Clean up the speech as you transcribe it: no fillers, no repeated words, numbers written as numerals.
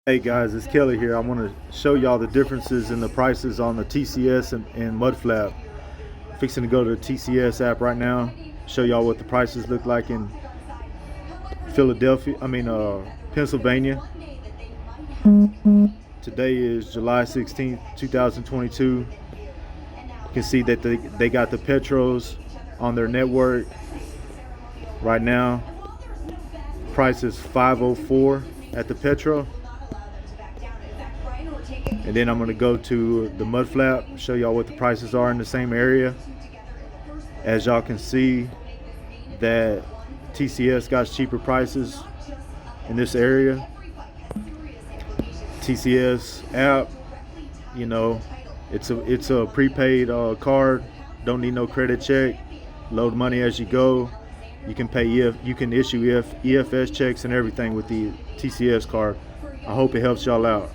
Hey guys, it's Kelly here. I want to show y'all the differences in the prices on the TCS and Mudflap. Fixing to go to the TCS app right now. Show y'all what the prices look like in Pennsylvania. Today is July 16th, 2022. You can see that they got the Petros on their network right now. Price is $5.04 at the Petro. And then I'm going to go to the Mudflap, show y'all what the prices are in the same area. As y'all can see that TCS got cheaper prices in this area. TCS app, you know, it's a prepaid card. Don't need no credit check. Load money as you go. You can pay you can issue EFS checks and everything with the TCS card. I hope it helps y'all out.